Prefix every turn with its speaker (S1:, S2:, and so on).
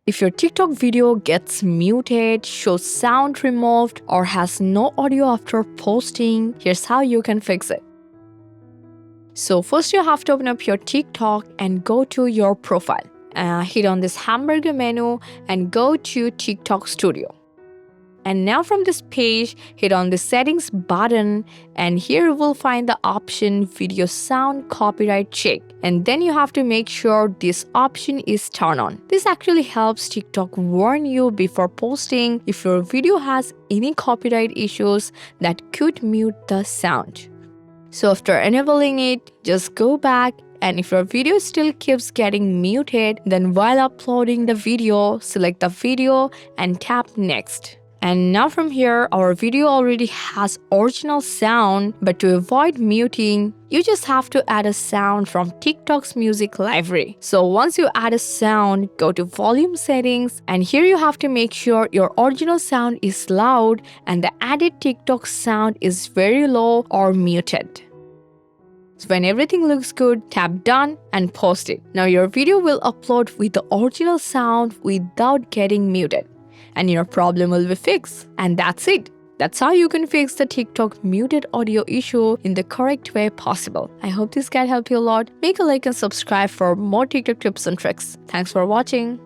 S1: If your TikTok video gets muted, shows sound removed, or has no audio after posting, here's how you can fix it. So first you have to open up your TikTok and go to your profile. Hit on this hamburger menu and go to TikTok Studio. And now from this page, hit on the settings button, and here you will find the option video sound copyright check. And then you have to make sure this option is turned on. This actually helps TikTok warn you before posting if your video has any copyright issues that could mute the sound. So after enabling it, just go back, and if your video still keeps getting muted, then while uploading the video, select the video and tap next. And now from here, our video already has original sound, but to avoid muting, you just have to add a sound from TikTok's music library. So once you add a sound, go to volume settings, and here you have to make sure your original sound is loud and the added TikTok sound is very low or muted. So when everything looks good, tap done and post it. Now your video will upload with the original sound without getting muted, and your problem will be fixed. And that's it. That's how you can fix the TikTok muted audio issue in the correct way possible. I hope this guide helped you a lot. Make a like and subscribe for more TikTok tips and tricks. Thanks for watching.